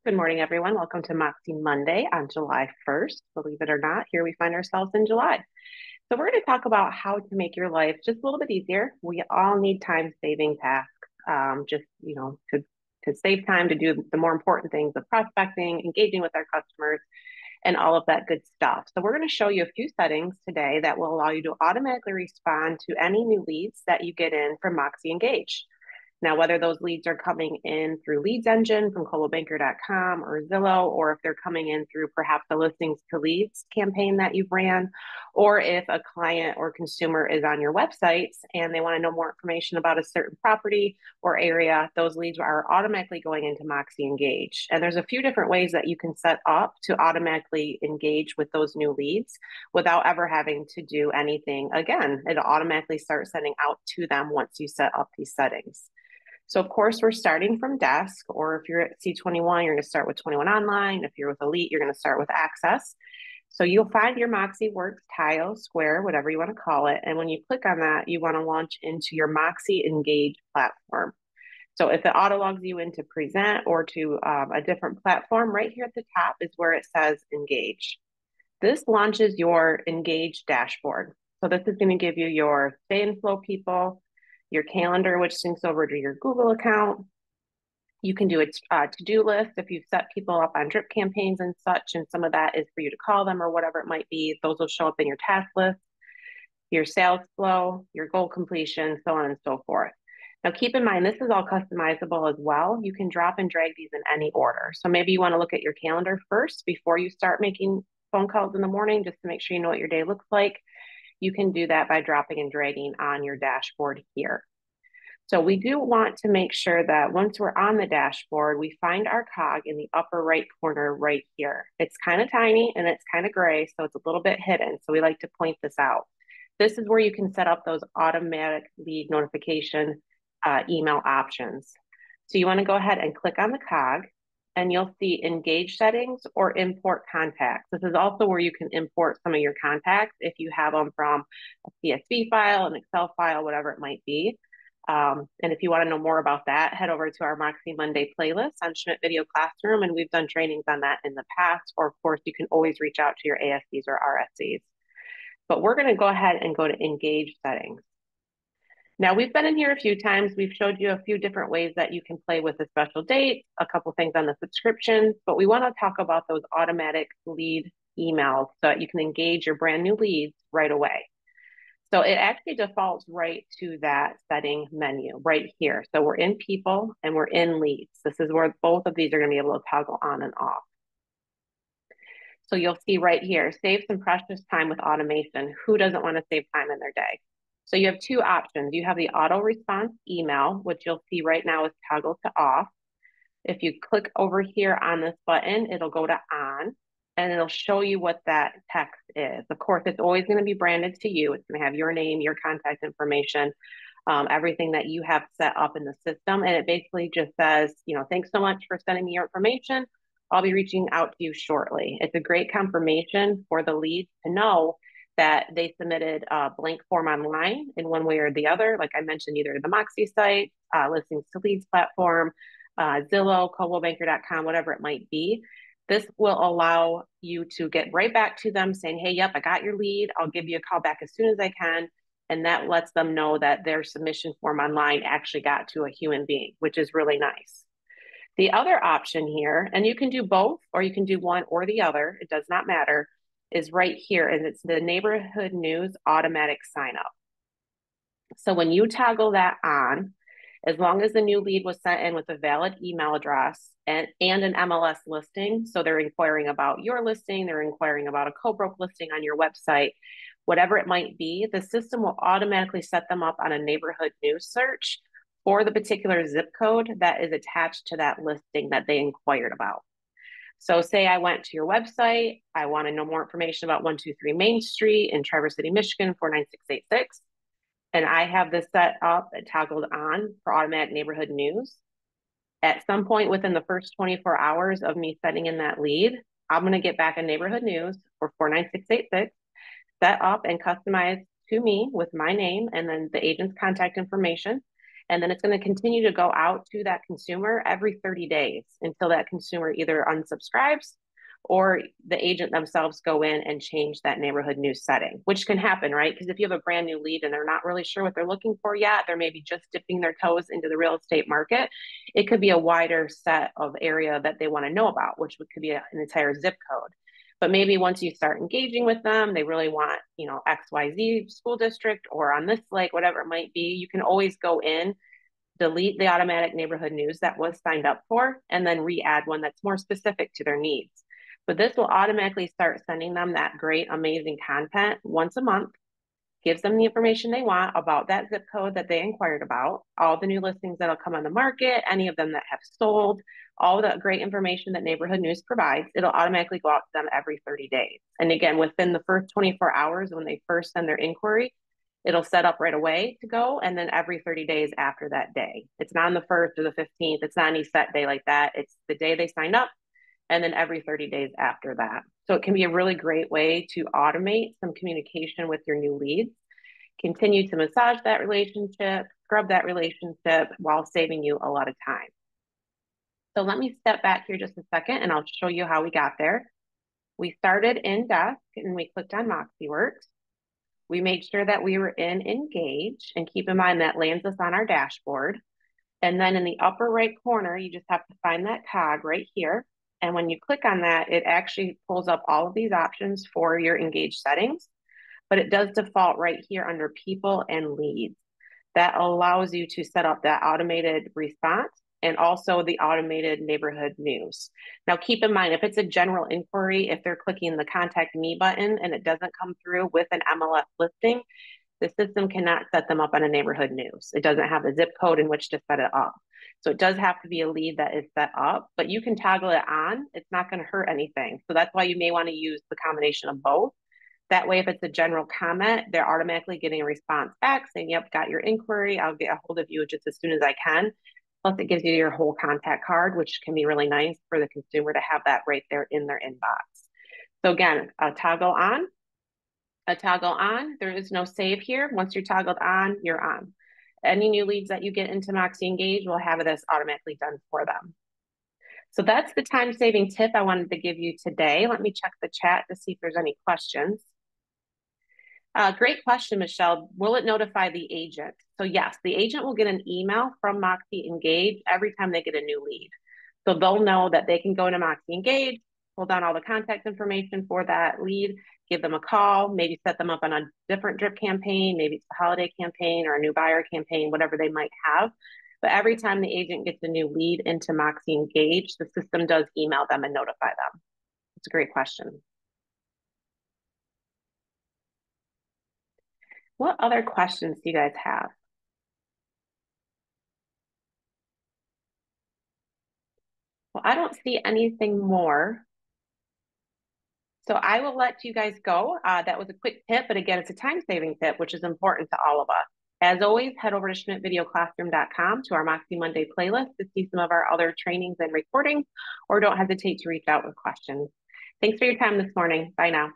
Good morning, everyone. Welcome to Moxie Monday on July 1st. Believe it or not, here we find ourselves in July. So we're going to talk about how to make your life just a little bit easier. We all need time-saving tasks, to save time to do the more important things of prospecting, engaging with our customers, and all of that good stuff. So we're going to show you a few settings today that will allow you to automatically respond to any new leads that you get in from Moxie Engage. Now, whether those leads are coming in through Leads Engine from coldwellbanker.com or Zillow, or if they're coming in through perhaps a listings to leads campaign that you've ran, or if a client or consumer is on your websites and they want to know more information about a certain property or area, those leads are automatically going into Moxie Engage. And there's a few different ways that you can set up to automatically engage with those new leads without ever having to do anything again. It'll automatically start sending out to them once you set up these settings. So of course, we're starting from desk, or if you're at C21, you're going to start with 21 online. If you're with Elite, you're going to start with access. So you'll find your Moxie Works tile, square, whatever you want to call it. And when you click on that, you want to launch into your Moxie Engage platform. So if it auto logs you into Present or to a different platform, right here at the top is where it says Engage. This launches your Engage dashboard. So this is going to give you your stay and flow people, your calendar, which syncs over to your Google account. You can do a to-do list if you've set people up on drip campaigns and such, and some of that is for you to call them or whatever it might be. Those will show up in your task list, your sales flow, your goal completion, so on and so forth. Now, keep in mind, this is all customizable as well. You can drop and drag these in any order. So maybe you want to look at your calendar first before you start making phone calls in the morning, just to make sure you know what your day looks like. You can do that by dropping and dragging on your dashboard here. So we do want to make sure that once we're on the dashboard, we find our cog in the upper right corner right here. It's kind of tiny and it's kind of gray, so it's a little bit hidden. So we like to point this out. This is where you can set up those automatic lead notification email options. So you want to go ahead and click on the cog, and you'll see engage settings or import contacts. This is also where you can import some of your contacts if you have them from a CSV file, an Excel file, whatever it might be. And if you want to know more about that, head over to our Moxie Monday playlist on Schmidt Video Classroom, and we've done trainings on that in the past. Or of course, you can always reach out to your ASCs or RSCs. But we're going to go ahead and go to engage settings. Now, we've been in here a few times. We've showed you a few different ways that you can play with the special dates, a couple things on the subscriptions, but we want to talk about those automatic lead emails so that you can engage your brand new leads right away. So it actually defaults right to that setting menu right here. So we're in people and we're in leads. This is where both of these are going to be able to toggle on and off. So you'll see right here, save some precious time with automation. Who doesn't want to save time in their day? So you have two options. You have the auto response email, which you'll see right now is toggled to off. If you click over here on this button, it'll go to on, and it'll show you what that text is. Of course, it's always going to be branded to you. It's going to have your name, your contact information, everything that you have set up in the system. And it basically just says, thanks so much for sending me your information. I'll be reaching out to you shortly. It's a great confirmation for the lead to know that they submitted a blank form online in one way or the other. Like I mentioned, either the Moxie site, listings to leads platform, Zillow, coldwellbanker.com, whatever it might be. This will allow you to get right back to them saying, hey, yep, I got your lead. I'll give you a call back as soon as I can. And that lets them know that their submission form online actually got to a human being, which is really nice. The other option here, and you can do both or you can do one or the other, it does not matter, is right here. And it's the neighborhood news automatic sign up. So when you toggle that on, as long as the new lead was sent in with a valid email address and an MLS listing, so they're inquiring about your listing, they're inquiring about a co-broke listing on your website, whatever it might be, the system will automatically set them up on a neighborhood news search for the particular zip code that is attached to that listing that they inquired about. So say I went to your website, I want to know more information about 123 Main Street in Traverse City, Michigan, 49686. And I have this set up and toggled on for automatic neighborhood news. At some point within the first 24 hours of me sending in that lead, I'm going to get back a neighborhood news for 49686 set up and customized to me with my name and then the agent's contact information. And then it's going to continue to go out to that consumer every 30 days until that consumer either unsubscribes or the agent themselves go in and change that neighborhood news setting, which can happen, right? Because if you have a brand new lead and they're not really sure what they're looking for yet, they're maybe just dipping their toes into the real estate market. It could be a wider set of area that they want to know about, which could be an entire zip code. But maybe once you start engaging with them, they really want, XYZ school district or on this lake, whatever it might be, you can always go in, delete the automatic neighborhood news that was signed up for, and then re-add one that's more specific to their needs. But this will automatically start sending them that great, amazing content once a month, gives them the information they want about that zip code that they inquired about, all the new listings that'll come on the market, any of them that have sold, all the great information that Neighborhood News provides. It'll automatically go out to them every 30 days. And again, within the first 24 hours when they first send their inquiry, it'll set up right away to go. And then every 30 days after that day. It's not on the 1st or the 15th. It's not any set day like that. It's the day they signed up and then every 30 days after that. So it can be a really great way to automate some communication with your new leads, continue to massage that relationship, scrub that relationship while saving you a lot of time. So let me step back here just a second and I'll show you how we got there. We started in Desk and we clicked on MoxiWorks. We made sure that we were in Engage, and keep in mind that lands us on our dashboard. And then in the upper right corner, you just have to find that cog right here. And when you click on that, it actually pulls up all of these options for your Engage settings, but it does default right here under People and Leads. That allows you to set up that automated response and also the automated neighborhood news. Now, keep in mind, if it's a general inquiry, if they're clicking the Contact Me button and it doesn't come through with an MLS listing, the system cannot set them up on a neighborhood news. It doesn't have a zip code in which to set it up. So it does have to be a lead that is set up, but you can toggle it on. It's not going to hurt anything. So that's why you may want to use the combination of both. That way, if it's a general comment, they're automatically getting a response back saying, yep, got your inquiry. I'll get a hold of you just as soon as I can. Plus, it gives you your whole contact card, which can be really nice for the consumer to have that right there in their inbox. So again, a toggle on. There is no save here. Once you're toggled on, you're on. Any new leads that you get into Moxie Engage will have this automatically done for them. So that's the time-saving tip I wanted to give you today. Let me check the chat to see if there's any questions. Great question, Michelle. Will it notify the agent? So yes, the agent will get an email from Moxie Engage every time they get a new lead. So they'll know that they can go to Moxie Engage, pull down all the contact information for that lead, give them a call, maybe set them up on a different drip campaign, maybe it's a holiday campaign or a new buyer campaign, whatever they might have. But every time the agent gets a new lead into Moxie Engage, the system does email them and notify them. It's a great question. What other questions do you guys have? Well, I don't see anything more. So I will let you guys go. That was a quick tip, but again, it's a time-saving tip, which is important to all of us. As always, head over to schmidtvideoclassroom.com to our Moxie Monday playlist to see some of our other trainings and recordings, or don't hesitate to reach out with questions. Thanks for your time this morning. Bye now.